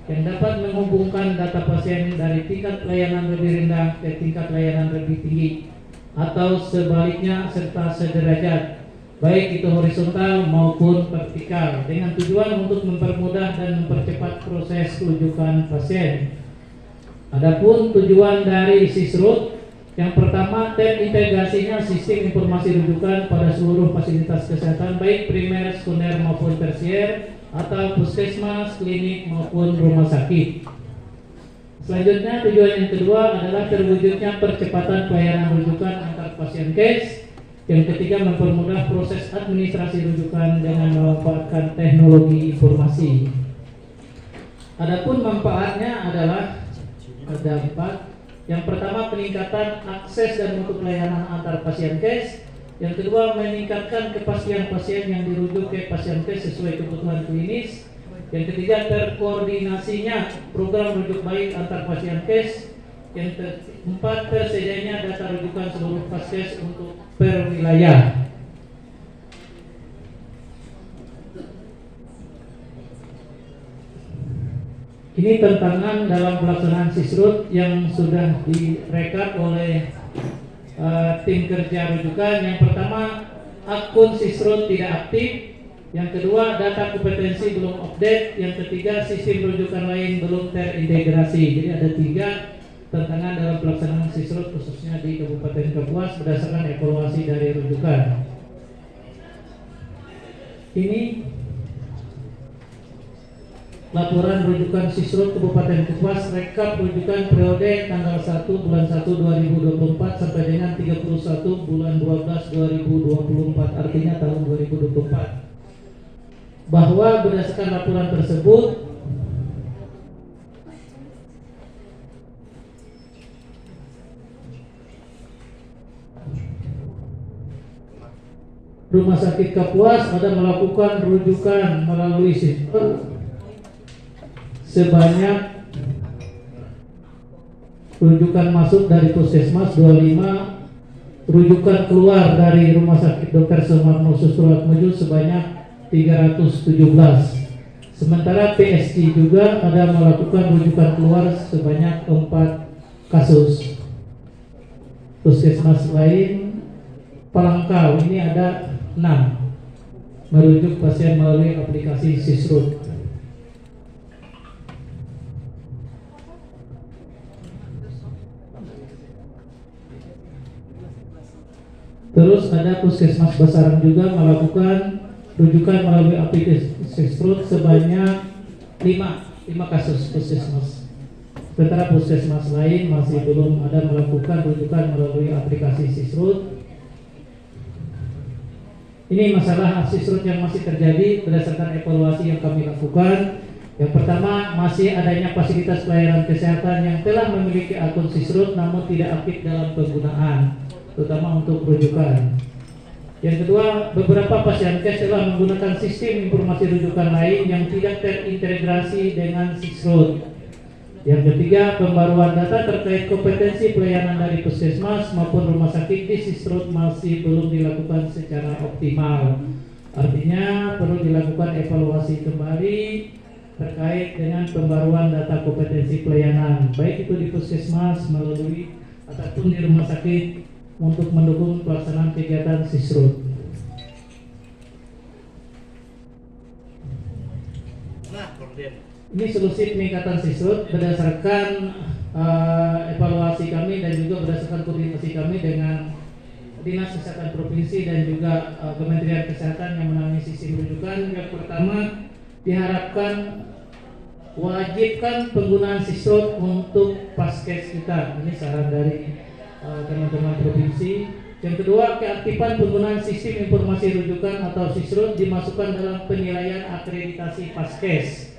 yang dapat menghubungkan data pasien dari tingkat pelayanan lebih rendah ke tingkat pelayanan lebih tinggi atau sebaliknya serta sederajat, baik itu horizontal maupun vertikal, dengan tujuan untuk mempermudah dan mempercepat proses rujukan pasien. Adapun tujuan dari SISRUT, yang pertama, terintegrasinya sistem informasi rujukan pada seluruh fasilitas kesehatan baik primer, sekunder maupun tersier atau puskesmas, klinik maupun rumah sakit. Selanjutnya, tujuan yang kedua adalah terwujudnya percepatan pelayanan rujukan antar pasien case. Yang ketiga, mempermudah proses administrasi rujukan dengan memanfaatkan teknologi informasi. Adapun manfaatnya adalah ada 4. Yang pertama, peningkatan akses dan mutu pelayanan antar pasien case. Yang kedua, meningkatkan kepastian pasien yang dirujuk ke pasien case sesuai kebutuhan klinis. Yang ketiga, terkoordinasinya program rujuk baik antar pasien case. Yang keempat, tersedianya data rujukan seluruh paskes untuk per wilayah. Ini tantangan dalam pelaksanaan SISRUT yang sudah direkap oleh tim kerja rujukan. Yang pertama, akun SISRUT tidak aktif. Yang kedua, data kompetensi belum update. Yang ketiga, sistem rujukan lain belum terintegrasi. Jadi ada 3 tantangan dalam pelaksanaan SISRUT khususnya di Kabupaten Kapuas berdasarkan evaluasi dari rujukan. Ini laporan rujukan SISRUT Kabupaten Kapuas, rekap rujukan periode tanggal 1 bulan 1 2024 sampai dengan 31 bulan 12 2024, artinya tahun 2024. Bahwa berdasarkan laporan tersebut Rumah Sakit Kapuas ada melakukan rujukan melalui SISRUT sebanyak rujukan masuk dari puskesmas 25, rujukan keluar dari Rumah Sakit Dr. Sumarno Susturatmojo sebanyak 317. Sementara PSG juga ada melakukan rujukan keluar sebanyak 4 kasus. Puskesmas lain Palangkau ini ada 6 merujuk pasien melalui aplikasi SISRUT. Terus ada Puskesmas Basaran juga melakukan rujukan melalui aplikasi SISRUT sebanyak 5 kasus puskesmas. Sementara puskesmas lain masih belum ada melakukan rujukan melalui aplikasi SISRUT. Ini masalah SISRUT yang masih terjadi berdasarkan evaluasi yang kami lakukan. Yang pertama, masih adanya fasilitas pelayanan kesehatan yang telah memiliki akun SISRUT namun tidak aktif dalam penggunaan, terutama untuk rujukan. Yang kedua, beberapa pasien case telah menggunakan sistem informasi rujukan lain yang tidak terintegrasi dengan SISRUT. Yang ketiga, pembaruan data terkait kompetensi pelayanan dari puskesmas maupun rumah sakit di SISRUT masih belum dilakukan secara optimal. Artinya perlu dilakukan evaluasi kembali terkait dengan pembaruan data kompetensi pelayanan, baik itu di puskesmas melalui ataupun di rumah sakit, untuk mendukung pelaksanaan kegiatan SISRUT. Ini solusi peningkatan SISRUT berdasarkan evaluasi kami dan juga berdasarkan koordinasi kami dengan Dinas Kesehatan Provinsi dan juga Kementerian Kesehatan yang menangani sistem rujukan. Yang pertama, diharapkan wajibkan penggunaan SISRUT untuk paskes kita. Ini saran dari teman-teman provinsi. Yang kedua, keaktifan penggunaan sistem informasi rujukan atau SISRUT dimasukkan dalam penilaian akreditasi paskes.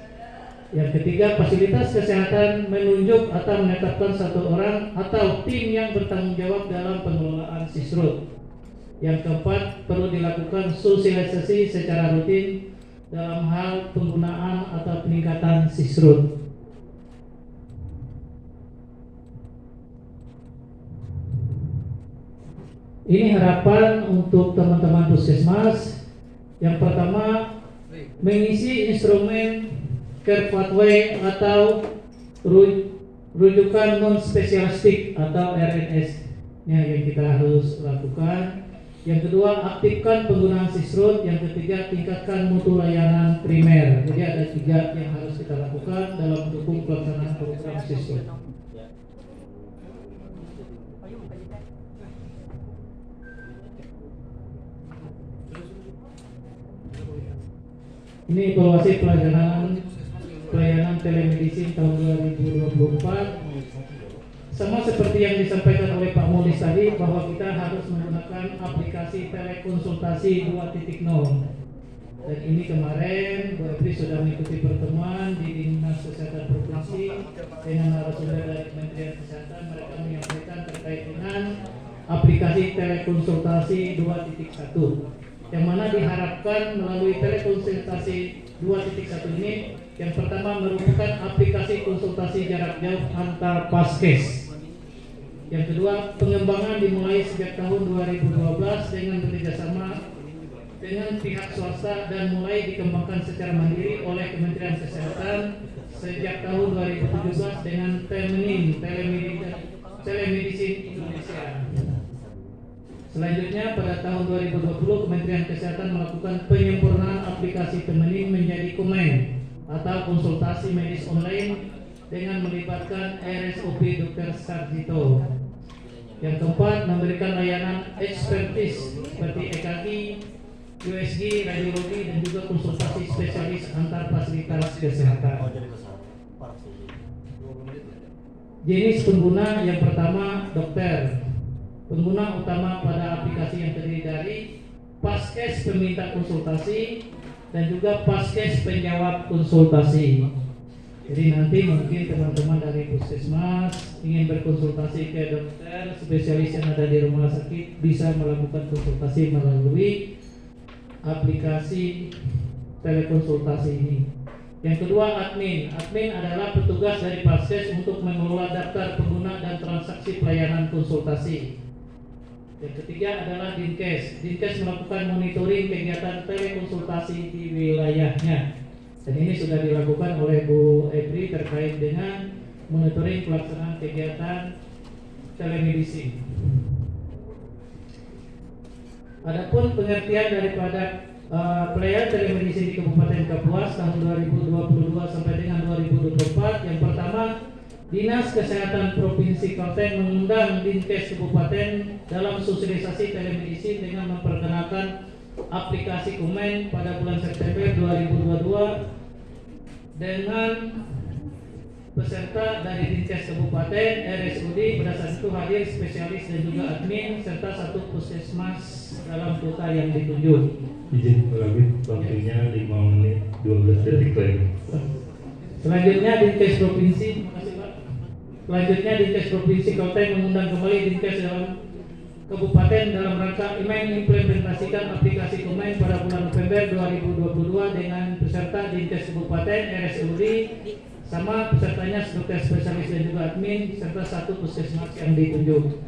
Yang ketiga, fasilitas kesehatan menunjuk atau menetapkan 1 orang atau tim yang bertanggung jawab dalam pengelolaan SISRUT. Yang keempat, perlu dilakukan sosialisasi secara rutin dalam hal penggunaan atau peningkatan SISRUT. Ini harapan untuk teman-teman puskesmas. Yang pertama, mengisi instrumen care pathway atau rujukan non spesialistik atau RNS yang kita harus lakukan. Yang kedua, aktifkan penggunaan sisrut. Yang ketiga, tingkatkan mutu layanan primer. Jadi ada 3 yang harus kita lakukan dalam mendukung pelaksanaan program sisrut. Ini evaluasi pelayanan telemedicine tahun 2024. Sama seperti yang disampaikan oleh Pak Mulis tadi, bahwa kita harus menggunakan aplikasi telekonsultasi 2.0. Dan ini kemarin Bu Ebri sudah mengikuti pertemuan di Dinas Kesehatan Provinsi dengan narasumber dari Kementerian Kesehatan. Mereka menyampaikan terkait dengan aplikasi telekonsultasi 2.1, yang mana diharapkan melalui telekonsultasi 2.1 ini, yang pertama merupakan aplikasi konsultasi jarak jauh antar paskes. Yang kedua, pengembangan dimulai sejak tahun 2012 dengan bekerjasama dengan pihak swasta dan mulai dikembangkan secara mandiri oleh Kementerian Kesehatan sejak tahun 2017 dengan Telemedicine Indonesia. Selanjutnya, pada tahun 2020 Kementerian Kesehatan melakukan penyempurnaan aplikasi Temenin menjadi Komen atau konsultasi medis online dengan melibatkan RSOP Dr. Sarjito. Yang keempat, memberikan layanan ekspertis seperti EKG, USG, radiologi, dan juga konsultasi spesialis antar fasilitas kesehatan. Jenis pengguna yang pertama, dokter. Pengguna utama pada aplikasi yang terdiri dari paskes peminta konsultasi dan juga paskes penjawab konsultasi. Jadi nanti mungkin teman-teman dari puskesmas ingin berkonsultasi ke dokter spesialis yang ada di rumah sakit bisa melakukan konsultasi melalui aplikasi telekonsultasi ini. Yang kedua, admin. Admin adalah petugas dari paskes untuk mengelola daftar pengguna dan transaksi pelayanan konsultasi. Yang ketiga adalah Dinkes. Dinkes melakukan monitoring kegiatan telekonsultasi di wilayahnya. Dan ini sudah dilakukan oleh Bu Ebri terkait dengan monitoring pelaksanaan kegiatan telemedicine. Adapun pengertian daripada pelayanan telemedicine di Kabupaten Kapuas tahun 2022 sampai dengan 2024, yang pertama, Dinas Kesehatan Provinsi Kalteng mengundang Dinkes Kabupaten dalam sosialisasi telemedicine dengan memperkenalkan aplikasi Komen pada bulan September 2022 dengan peserta dari Dinkes Kabupaten, RSUD, berdasarkan itu hadir spesialis dan juga admin serta 1 puskesmas dalam kota yang ditunjuk. Izin ulangi, waktunya 5 menit 12 detik lagi. Selanjutnya Dinkes Provinsi, makasih Pak. Selanjutnya Dinkes Provinsi Kalteng mengundang kembali Dinkes dalam Kabupaten dalam rangka mengimplementasikan aplikasi Komen pada bulan November 2022 dengan peserta Dinkes Kabupaten, RSUD, sama pesertanya dokter spesialis dan juga admin serta 1 puskesmas yang ditunjuk.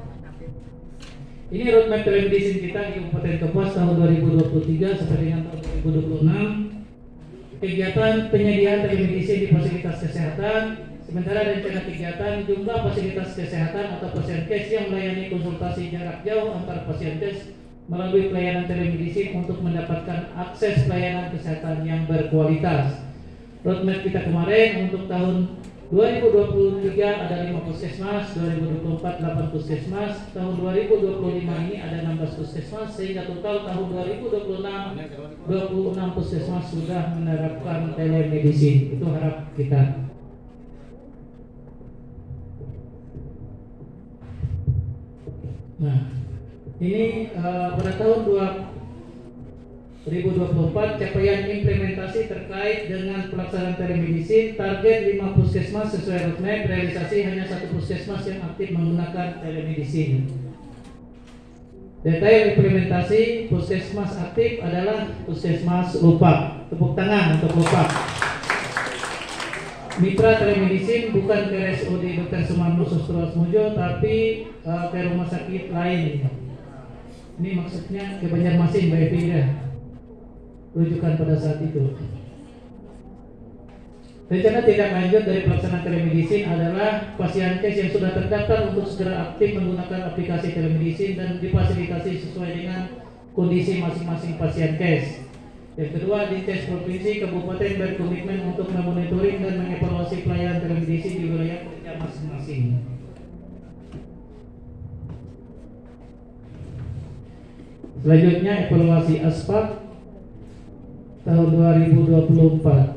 Ini roadmap telemedicine kita di Kabupaten Kapuas tahun 2023 sampai dengan tahun 2026. Kegiatan penyediaan telemedicine di fasilitas kesehatan. Sementara rencana kegiatan, jumlah fasilitas kesehatan atau pasienkes yang melayani konsultasi jarak jauh antar pasienkes melalui pelayanan telemedicine untuk mendapatkan akses pelayanan kesehatan yang berkualitas. Roadmap kita kemarin untuk tahun 2023 ada 5 puskesmas, 2024 8 puskesmas, tahun 2025 ini ada 16 puskesmas, sehingga total tahun 2026 26 puskesmas sudah menerapkan telemedicine. Itu harap kita. Nah, ini pada tahun 2024 capaian implementasi terkait dengan pelaksanaan telemedicine, target 5 puskesmas sesuai roadmap, realisasi hanya 1 puskesmas yang aktif menggunakan telemedicine. Detail implementasi puskesmas aktif adalah puskesmas Lupak. Tepuk tangan untuk Lupak. Mitra telemedicine bukan ke RSUD Dr. Sumarno Sustro-Atmojo, tapi ke rumah sakit lain. Ini maksudnya ke Banjarmasin, Mbak Evi ya. Rujukan pada saat itu. Rencana tindak lanjut dari pelaksanaan telemedicine adalah pasien case yang sudah terdaftar untuk segera aktif menggunakan aplikasi telemedicine dan difasilitasi sesuai dengan kondisi masing-masing pasien case. Yang kedua, Dinkes Provinsi Kabupaten berkomitmen untuk memonitoring dan mengevaluasi pelayanan telemedicine di wilayah kerja masing-masing. Selanjutnya, evaluasi ASPAK tahun 2024.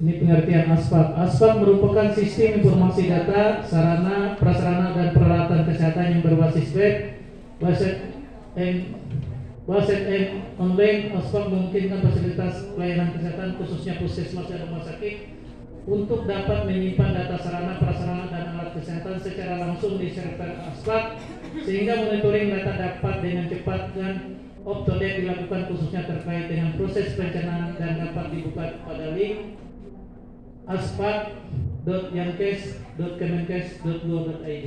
Ini pengertian ASPAK. ASPAK merupakan sistem informasi data, sarana, prasarana, dan peralatan kesehatan yang berbasis web, Baset online. ASPAK memungkinkan fasilitas pelayanan kesehatan khususnya puskesmas dan rumah sakit untuk dapat menyimpan data sarana, prasarana, dan alat kesehatan secara langsung di server ASPAK sehingga monitoring data dapat dengan cepat dan up-to-date dilakukan khususnya terkait dengan proses perencanaan dan dapat dibuka pada link aspak.yankes.kemenkes.go.id.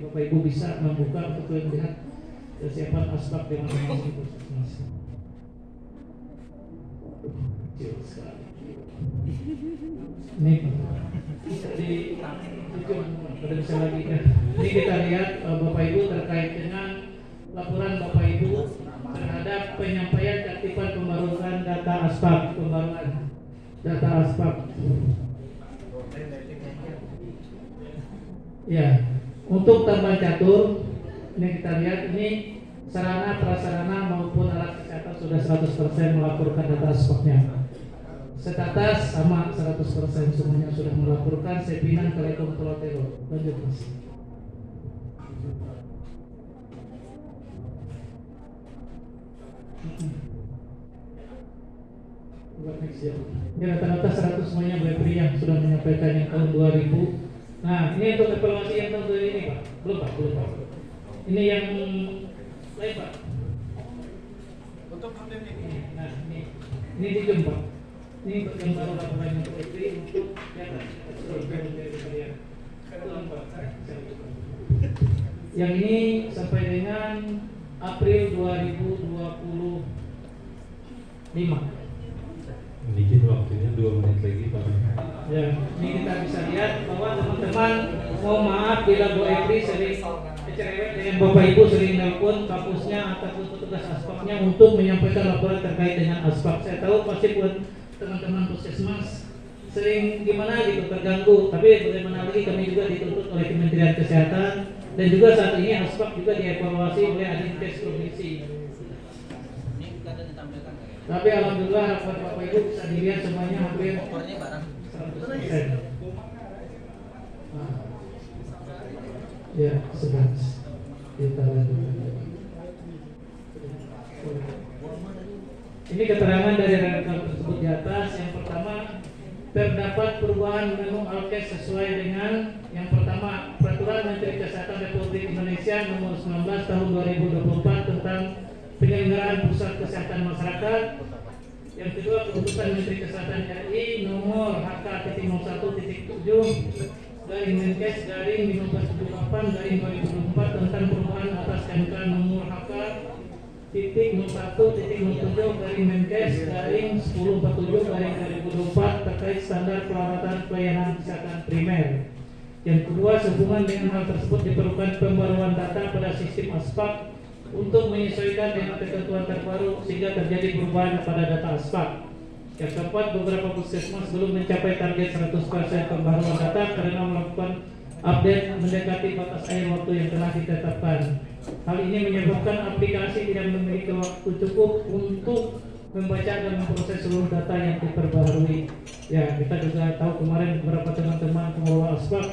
Bapak Ibu bisa membuka untuk melihat kesiapan ASPAK di masing-masing puskesmas. Kecil sekali. Ini bisa bisa lagi kan? Ini kita lihat Bapak Ibu terkait dengan laporan Bapak Ibu terhadap penyampaian keaktifan pembaruan data ASPAK, pembaruan data ASPAK. Ya, untuk tambah catur, ini kita lihat ini sarana prasarana maupun alat kesehatan sudah 100% melaporkan data ASPAK-nya. Setatas sama 100% semuanya sudah melaporkan. Sepinan Telekom Telotelo. Lanjut Mas. Buat next ya. Ini rata-rata 100 semuanya Bepri yang sudah menyampaikan yang tahun 2000. Nah, ini untuk evaluasi yang tahun ini Pak. Belum Pak. Ini yang lain Pak. Untuk konten ini. Nah, ini di jam Pak. Ini yang baru laporan untuk Bepri untuk yang ini sampai dengan April 2025. Dikit waktunya 2 menit lagi Pak. Ya, ini kita bisa lihat bahwa teman-teman, mohon maaf bila Bu Epri sering cerewet dengan Bapak Ibu sering nelpon kampusnya ataupun petugas ASPAK-nya untuk menyampaikan laporan terkait dengan ASPAK. Saya tahu pasti buat teman-teman puskesmas sering gimana gitu terganggu, tapi bagaimana lagi kami juga dituntut oleh Kementerian Kesehatan dan juga saat ini ASPAK juga dievaluasi oleh Dinkes Provinsi. Tapi alhamdulillah rapat Bapak Ibu bisa dilihat semuanya hampir 100%. Ya, sebentar. Kita lanjutkan. Ini keterangan dari rekan tersebut di atas. Yang pertama, terdapat perubahan menu Alkes sesuai dengan yang pertama Peraturan Menteri Kesehatan Republik Indonesia Nomor 19 Tahun 2024 tentang penyelenggaraan pusat kesehatan masyarakat. Yang kedua, Keputusan Menteri Kesehatan RI Nomor HK-07/Menkes/1578/2024 tentang perubahan atas KMK Nomor HK-07/Menkes/1047/2024 terkait standar perawatan pelayanan kesehatan primer. Yang kedua, sehubungan dengan hal tersebut diperlukan pembaruan data pada sistem ASPAK untuk menyesuaikan dengan ketentuan terbaru sehingga terjadi perubahan pada data ASPAK. Yang keempat, beberapa puskesmas belum mencapai target 100% pembaruan data karena melakukan update mendekati batas akhir waktu yang telah ditetapkan. Hal ini menyebabkan aplikasi tidak memiliki waktu cukup untuk membaca dan memproses seluruh data yang diperbaharui. Ya, kita juga tahu kemarin beberapa teman-teman pengelola ASPAK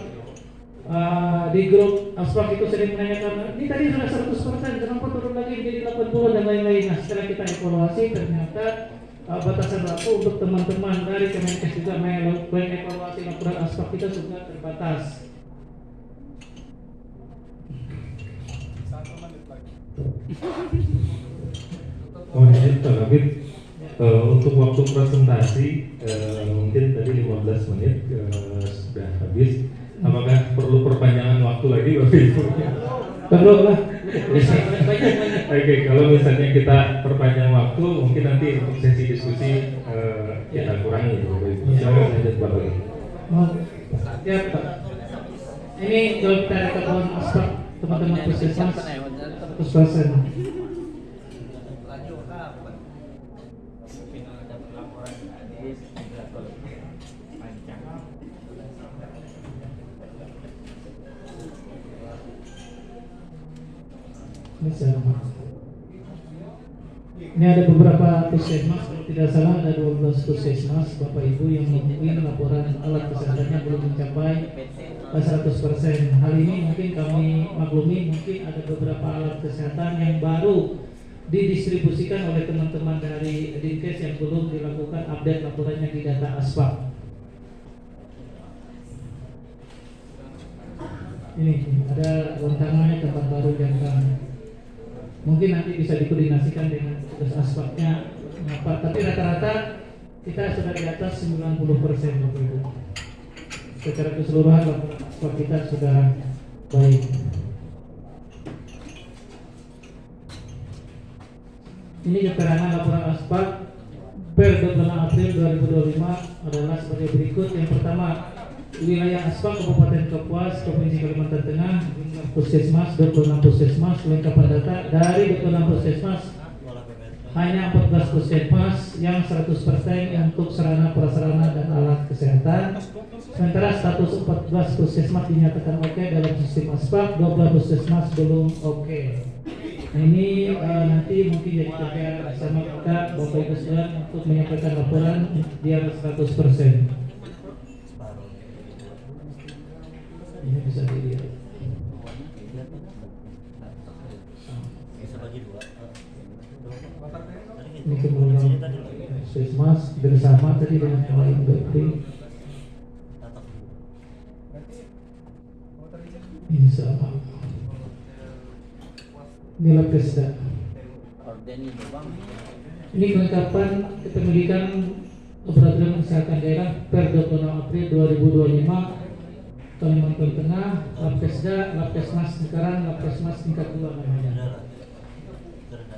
di grup ASPAK itu sering menanyakan, ini tadi sudah 100%, kenapa turun lagi menjadi 80 dan lain-lain. Nah, setelah kita evaluasi ternyata batasan waktu untuk teman-teman dari Kemenkes juga melakukan evaluasi laporan ASPAK kita juga terbatas. Oh ini Pak Kabit, untuk waktu presentasi mungkin tadi 15 menit sudah habis. Apakah perlu perpanjangan waktu lagi Bapak Ibu? Perlu lah. Oke, kalau misalnya kita perpanjang waktu, mungkin nanti untuk sesi diskusi kita kurangi, Bapak Ibu. Silakan lanjut, Bapak Ibu. Mau ya Pak. Ini kalau kita ada kebun aspek teman-teman puskesmas 100%. Ini ada beberapa puskesmas, kalau tidak salah ada 12 puskesmas Bapak Ibu yang mungkin laporan alat kesehatannya belum mencapai 100%. Hal ini mungkin kami maklumi, mungkin ada beberapa alat kesehatan yang baru didistribusikan oleh teman-teman dari Dinkes yang belum dilakukan update laporannya di data ASPAK. Ini ada rentangannya tempat baru yang mungkin nanti bisa dikoordinasikan dengan tugas aspaknya apa, tapi rata-rata kita sudah di atas 90% Bapak Ibu. Secara keseluruhan laporan aspak kita sudah baik. Ini keterangan laporan aspak per 26 April 2025 adalah sebagai berikut. Yang pertama, wilayah aspak Kabupaten Kapuas, Provinsi Kalimantan Tengah, jumlah puskesmas 26 puskesmas. Lengkapan data dari 26 puskesmas hanya 14 puskesmas yang 100% untuk sarana prasarana dan alat kesehatan. Sementara status 14 puskesmas dinyatakan oke dalam sistem aspak, 12 puskesmas belum oke. Nah, ini nanti mungkin jadi kerja bersama kita Bapak Ibu sekalian untuk menyampaikan laporan biar 100%. Ini bisa dilihat. Ini kemudian puskesmas bersama tadi dengan yang lain Dokter. Ini sama. Ini Lapesda. Ini kelengkapan kepemilikan Peraturan Kesehatan Daerah per 26 April 2025. Kalimantan Tengah, Lapesda, Lapkesmas Sekarang, Lapkesmas tingkat 2 namanya.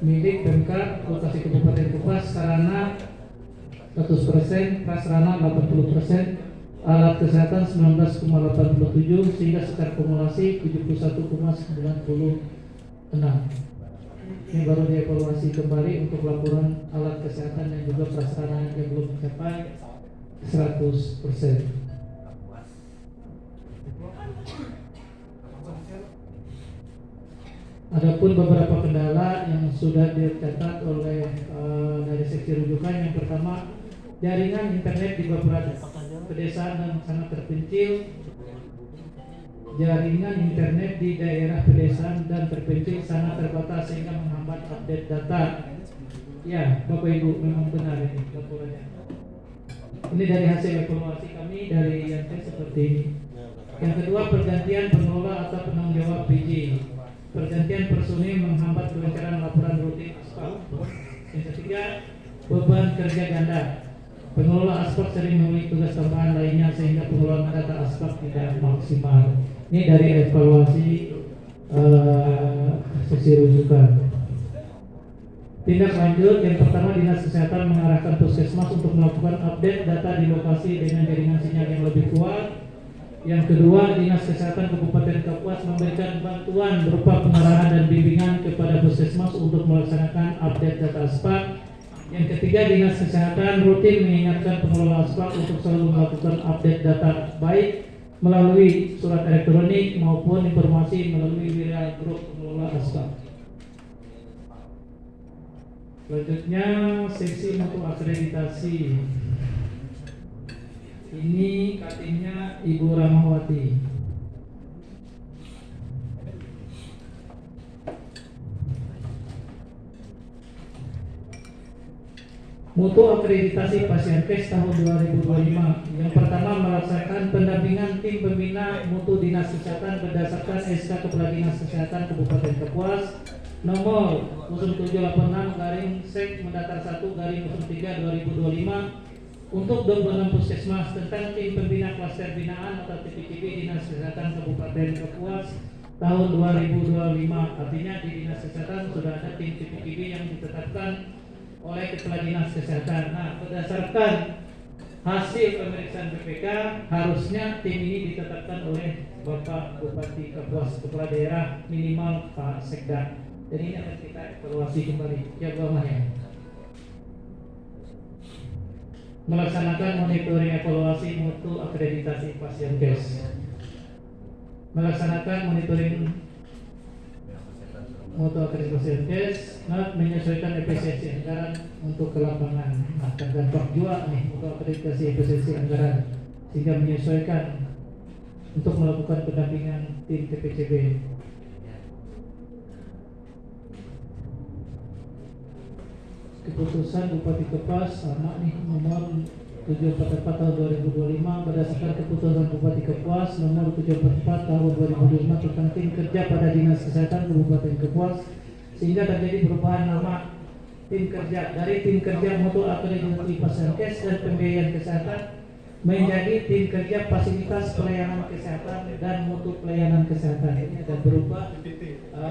Milik Pemkab Lokasi Kabupaten Kapuas, sarana 100%, prasarana 80%, alat kesehatan 19,87 sehingga secara kumulasi 71,96. Ini baru dievaluasi kembali untuk laporan alat kesehatan dan juga prasarana yang belum mencapai 100%. Adapun beberapa kendala yang sudah dicatat oleh dari seksi rujukan. Yang pertama, jaringan internet di beberapa pedesaan dan sangat terpencil. Jaringan internet di daerah pedesaan dan terpencil sangat terbatas sehingga menghambat update data. Ya, Bapak Ibu, memang benar ini laporannya. Ini dari hasil evaluasi kami dari Yantes seperti ini. Yang kedua, pergantian pengelola atau penanggung jawab PJ. Pergantian personil menghambat kelancaran laporan rutin aspek. Yang ketiga, beban kerja ganda. Pengelola aspek sering memiliki tugas tambahan lainnya sehingga pengelolaan data aspek tidak maksimal. Ini dari evaluasi sesi rujukan. Tindak lanjut, yang pertama, Dinas Kesehatan mengarahkan puskesmas untuk melakukan update data di lokasi dengan jaringan sinyal yang lebih kuat. Yang kedua, Dinas Kesehatan Kabupaten Kapuas memberikan bantuan berupa pengarahan dan bimbingan kepada puskesmas untuk melaksanakan update data aspek. Yang ketiga, Dinas Kesehatan rutin mengingatkan pengelola aspek untuk selalu melakukan update data baik melalui surat elektronik maupun informasi melalui wilayah grup pengelola aspek. Selanjutnya, seksi mutu akreditasi. Ini katingnya Ibu Ramawati. Mutu akreditasi Pasienkes tahun 2025. Yang pertama, melaksanakan pendampingan tim pembina mutu Dinas Kesehatan berdasarkan SK Kepala Dinas Kesehatan Kabupaten Kapuas nomor 0786/Sek-1/3/2025 untuk 26 puskesmas tentang tim pembina klaster binaan atau TPKB Dinas Kesehatan Kabupaten Kapuas tahun 2025. Artinya di Dinas Kesehatan sudah ada tim CPTB yang ditetapkan oleh Kepala Dinas Kesehatan. Nah, berdasarkan hasil pemeriksaan BPK, harusnya tim ini ditetapkan oleh Bapak Bupati Kapuas, Kepala Daerah, minimal Pak Sekda. Jadi ini akan kita evaluasi kembali. Ya, Bapak ya. Melaksanakan monitoring evaluasi mutu akreditasi pasien kes. Melaksanakan monitoring mutu akreditasi kes, menyesuaikan efisiensi anggaran untuk ke lapangan. Nah, terdampak juga nih mutu akreditasi efisiensi anggaran, sehingga menyesuaikan untuk melakukan pendampingan tim TPCB. Keputusan Bupati Kapuas sama nih nomor 744 tahun 2025 berdasarkan keputusan Bupati Kapuas nomor 744 tahun 2025 tentang tim kerja pada Dinas Kesehatan Kabupaten Kapuas, sehingga terjadi perubahan nama tim kerja dari tim kerja mutu akreditasi pasien kes dan pembiayaan kesehatan menjadi tim kerja fasilitas pelayanan kesehatan dan mutu pelayanan kesehatan. Ini akan berubah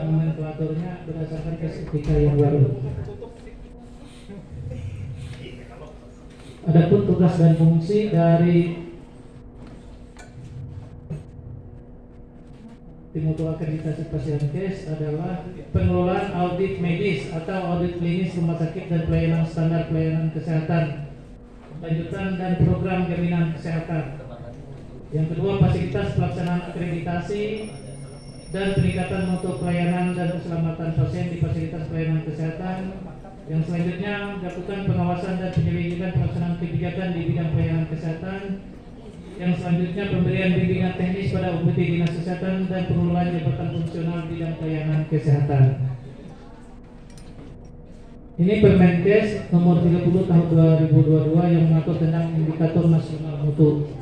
nomenklaturnya berdasarkan SUPK yang baru. Adapun tugas dan fungsi dari tim mutu akreditasi pasien kes adalah pengelolaan audit medis atau audit klinis rumah sakit dan pelayanan standar pelayanan kesehatan, lanjutan dan program jaminan kesehatan. Yang kedua, fasilitas pelaksanaan akreditasi dan peningkatan mutu pelayanan dan keselamatan pasien di fasilitas pelayanan kesehatan. Yang selanjutnya, melakukan pengawasan dan penyelidikan pelaksanaan kebijakan di bidang pelayanan kesehatan. Yang selanjutnya, pemberian bimbingan teknis pada UPT Dinas Kesehatan dan pengelolaan jabatan fungsional bidang pelayanan kesehatan. Ini Permenkes nomor 30 tahun 2022 yang mengatur tentang indikator nasional mutu.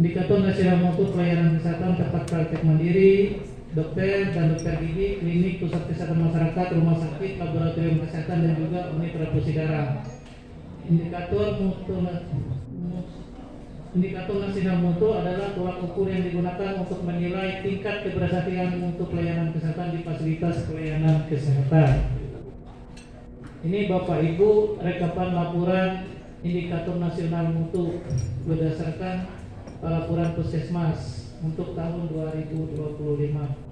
Indikator nasional mutu pelayanan kesehatan tempat praktek mandiri, dokter dan dokter gigi, klinik, pusat kesehatan masyarakat, rumah sakit, laboratorium kesehatan dan juga unit transfusi darah. Indikator nasional mutu adalah tolak ukur yang digunakan untuk menilai tingkat keberhasilan mutu pelayanan kesehatan di fasilitas pelayanan kesehatan. Ini Bapak Ibu rekapan laporan indikator nasional mutu berdasarkan laporan Puskesmas untuk tahun 2025.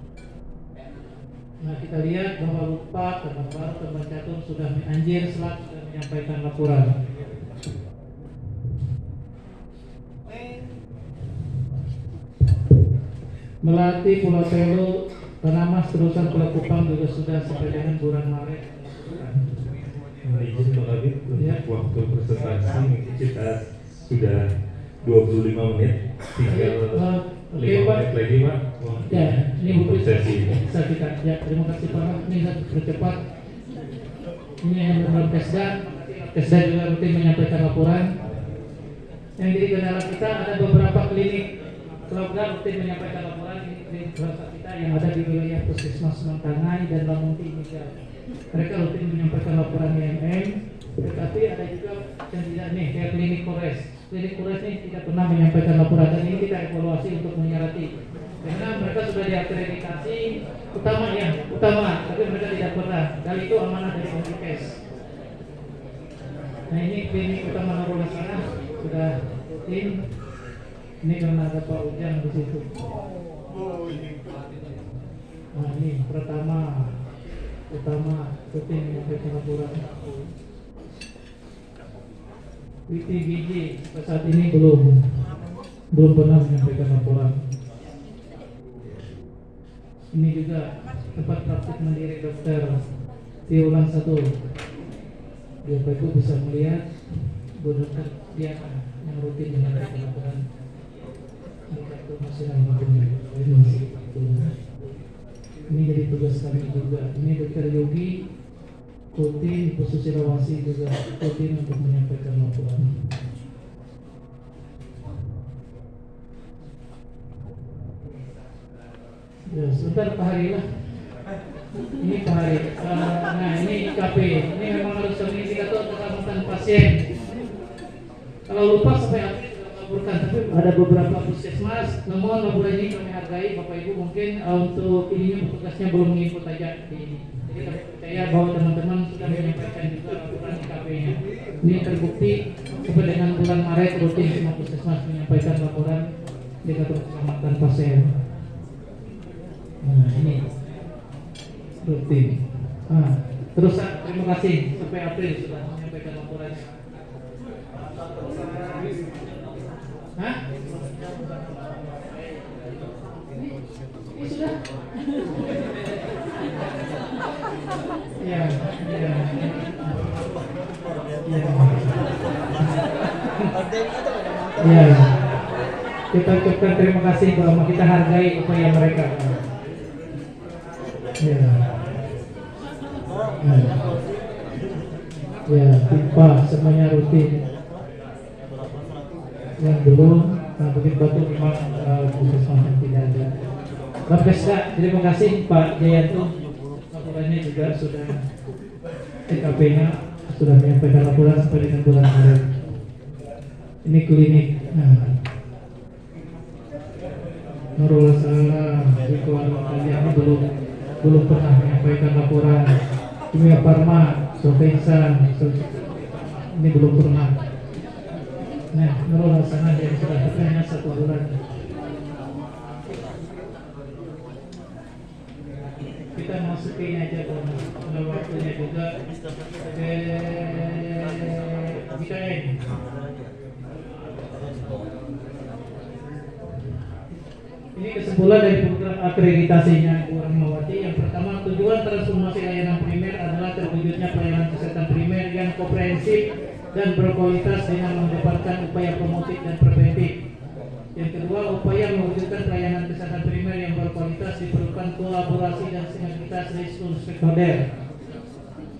Nah, kita lihat bahwa lupa, teman baru, teman catur sudah Anjir Selak sudah menyampaikan laporan. Melati, Pulau Telo, Tanamas, Terusan, Pulau Kupang juga sudah sampai dengan bulan Maret. Izin Pak Kabit, waktu presentasi mungkin kita sudah 25 menit, tinggal 5 menit lagi Pak. Ya, ini untuk sesi. Bisa kita, ya terima kasih Pak. Ini saya bercepat. Ini yang benar Kesda juga rutin menyampaikan laporan. Yang jadi kendala kita ada beberapa klinik program rutin menyampaikan laporan di klinik swasta kita yang ada di wilayah Puskesmas Mantangai dan Lampung Timika. Mereka rutin menyampaikan laporan IMM, tetapi ada juga yang tidak nih, kayak klinik Kores. Klinik Kores ini tidak pernah menyampaikan laporan dan ini kita evaluasi untuk menyurati. Karena mereka sudah diakreditasi utama, tapi mereka tidak pernah. Dan itu amanah dari Omnikes. Nah, ini klinik utama Narulasana sudah rutin. Ini karena ada Pak Ujang di situ. Nah, ini pertama rutin menyampaikan laporan. Witi Gigi saat ini belum pernah menyampaikan laporan. Ini juga tempat praktik mandiri dokter Tiulan 1. Bapak Ibu bisa melihat dokter dia yang rutin menyampaikan laporan. Ini jadi tugas kami juga. Ini dokter Yogi Kuti Pususirawasi juga rutin untuk menyampaikan laporan. Ya, sebentar Pak Hari lah. Ini Pak Hari. Nah, ini IKP. Ini memang harus kami indikator keselamatan pasien. Kalau lupa sampai melaporkan, tapi ada beberapa puskesmas. Namun laporan ini kami hargai Bapak Ibu, mungkin untuk ininya petugasnya belum menginput aja di ini. Jadi kami percaya bahwa teman-teman sudah menyampaikan juga laporan IKP-nya. Ini terbukti sampai dengan bulan Maret rutin semua puskesmas menyampaikan laporan indikator keselamatan pasien. Nah ini rutin. Terus terima kasih sampai April sudah menyampaikan laporannya. Hah? Ini sudah. Ya, ya. Ya. Kita ucapkan terima kasih bahwa kita hargai upaya mereka. Ya. Ya, pipa semuanya rutin. Yang belum Bukit Batu memang puskesmas yang tidak ada. Bapkesda, terima kasih Pak Jayanto. Laporannya juga sudah TKP-nya sudah menyampaikan laporan sampai dengan bulan Maret. Ini klinik. Nurul Salah di keluarga kalian belum pernah menyampaikan laporan. Kimia Farma, Sofensan, ini belum pernah. Nah, Nurul Hasanah yang sudah hanya 1 bulan. Kita masukin aja kalau waktunya juga BKN. Ini kesimpulan dari program akreditasinya Bu Rahmawati. Yang pertama, tujuan transformasi layanan primer adalah terwujudnya pelayanan kesehatan primer yang komprehensif dan berkualitas dengan mengedepankan upaya promotif dan preventif. Yang kedua, upaya mewujudkan pelayanan kesehatan primer yang berkualitas diperlukan kolaborasi dan sinergitas dari seluruh stakeholder.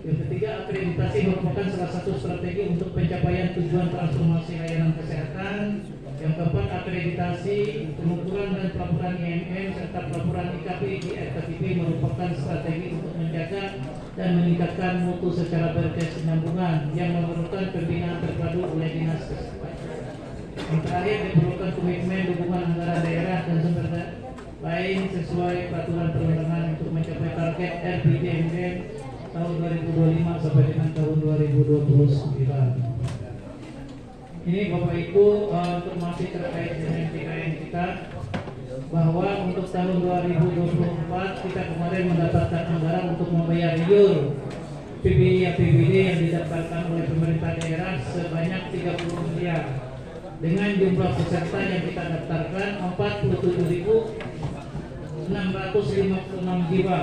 Yang ketiga, akreditasi merupakan salah satu strategi untuk pencapaian tujuan transformasi layanan kesehatan. Yang keempat, akreditasi, pengukuran dan pelaporan IMM serta pelaporan IKP di RKTP merupakan strategi untuk menjaga dan meningkatkan mutu secara berkesinambungan yang memerlukan pembinaan terpadu oleh dinas kesehatan. Yang terakhir, diperlukan komitmen dukungan anggaran daerah dan sumber lain sesuai peraturan perundangan untuk mencapai target RPJMD tahun 2025 sampai dengan tahun 2029. Ini Bapak Ibu informasi terkait dengan PKN kita, bahwa untuk tahun 2024 kita kemarin mendapatkan anggaran untuk membayar iur PBI-APBD yang didaftarkan oleh pemerintah daerah sebanyak 30 miliar. Dengan jumlah peserta yang kita daftarkan 47.656 jiwa.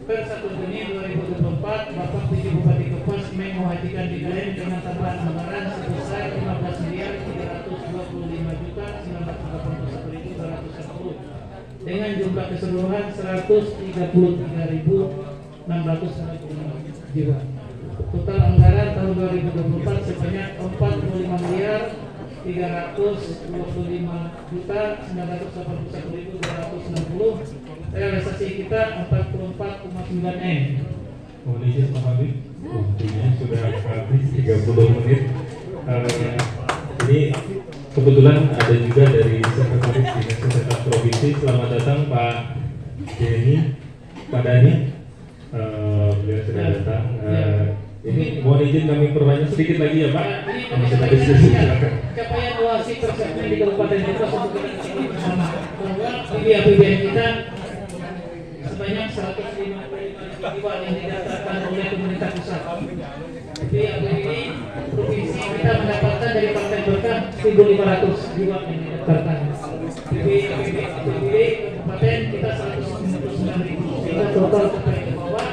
Per 1 Juni 2024, Bapak PJ Bupati Kapuas menghadirkan DKN dengan tambahan anggaran sebesar 15.331.981.210 dengan jumlah keseluruhan 133.645 jiwa. Total anggaran tahun 2024 sebanyak 45.325.981.260. Realisasi kita 44,9 M. Mohon izin Pak Habib, waktunya sudah habis 30 menit. Ini kebetulan ada juga dari Sekretaris Dinas Kesehatan Provinsi. Selamat datang Pak Denny, Pak Dani. Beliau sudah datang. Ini mohon izin kami perbanyak sedikit lagi ya Pak. Capaian wasit tersebut di Kabupaten Brebes untuk kita ketahui bersama bahwa APBN kita sebanyak 155 jiwa yang didaftarkan oleh pemerintah pusat. Di APBD provinsi kita mendapatkan dari Partai Berkah 1.500 jiwa yang didaftarkan. Di APBD kabupaten kita 199.000, sehingga total sampai ke bawah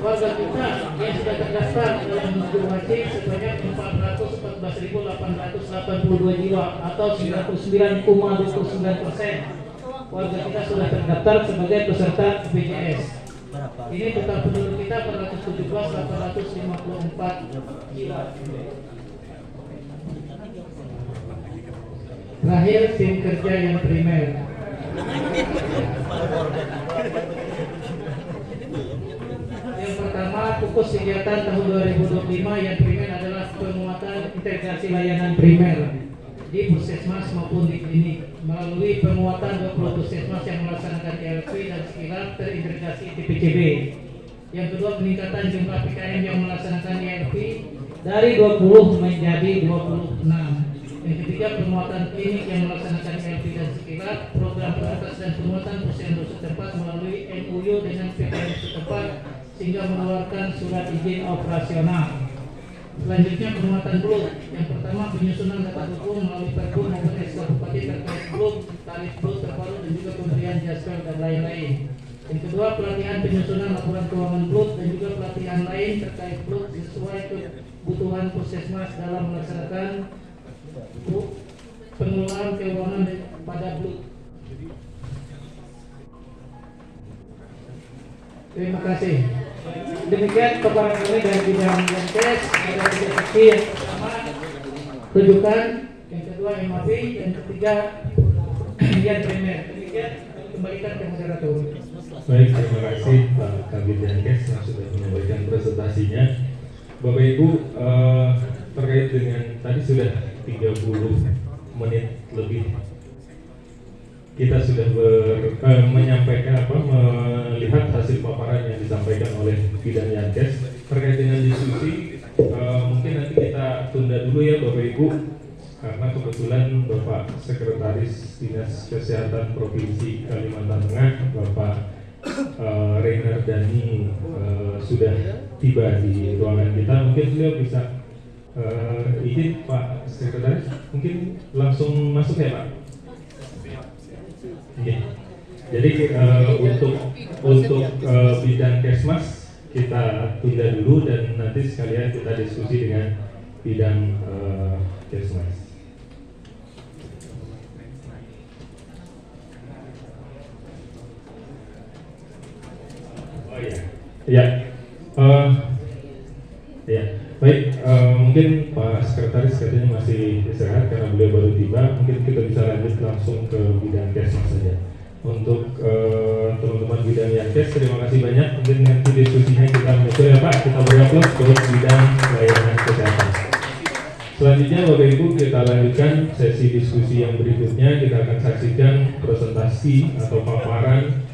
warga kita yang sudah terdaftar dalam menuju wajib sebanyak 414.882 jiwa atau 99,29%. Warga kita sudah terdaftar sebagai peserta BPJS. Ini total penduduk kita 417.854 jiwa. Terakhir, tim kerja yang primer. Yang pertama, fokus kegiatan tahun 2025 yang primer adalah penguatan penguatan integrasi layanan primer di puskesmas maupun di klinik melalui penguatan 20 puskesmas yang melaksanakan ELP dan sekilas terintegrasi di PCB. Yang kedua, peningkatan jumlah PKM yang melaksanakan ELP dari 20 menjadi 26. Yang ketiga, penguatan klinik yang melaksanakan ELP dan sekilas, program prioritas dan penguatan posyandu setempat melalui MOU dengan PKM setempat sehingga mengeluarkan surat izin operasional. Selanjutnya, penguatan blok. Yang pertama, penyusunan data hukum melalui Perpu maupun SK Bupati terkait blok, tarif blok terbaru dan juga pemberian jasper dan lain-lain. Yang kedua, pelatihan penyusunan laporan keuangan blok dan juga pelatihan lain terkait blok sesuai kebutuhan puskesmas dalam melaksanakan pengelolaan keuangan pada blok. Terima kasih. Demikian paparan kami dari bidang Yankes. Ada 3 saksi. Yang pertama rujukan, yang kedua MAP, yang ketiga yang primer. Demikian kembalikan ke moderator. Baik, terima kasih Pak Kabid Yankes yang sudah menyampaikan presentasinya. Bapak Ibu, terkait dengan tadi sudah 30 menit lebih kita sudah menyampaikan melihat hasil paparan yang disampaikan oleh Bidang Yankes terkait dengan diskusi. Mungkin nanti kita tunda dulu ya Bapak Ibu, karena kebetulan Bapak Sekretaris Dinas Kesehatan Provinsi Kalimantan Tengah, Bapak Reiner Dani sudah tiba di ruangan kita. Mungkin beliau bisa izin Pak Sekretaris, mungkin langsung masuk ya Pak. Oke. Jadi untuk bidang Kesmas kita tunda dulu dan nanti sekalian kita diskusi dengan bidang Kesmas. Oh ya, ya, ya. Baik, mungkin Pak Sekretaris katanya masih istirahat karena beliau baru tiba. Mungkin kita bisa lanjut langsung ke bidang Kesmas saja. Untuk teman-teman bidang Yankes, terima kasih banyak. Mungkin nanti diskusinya kita menyusul ya Pak. Kita beri aplaus untuk bidang layanan kesehatan. Selanjutnya Bapak Ibu, kita lanjutkan sesi diskusi yang berikutnya. Kita akan saksikan presentasi atau paparan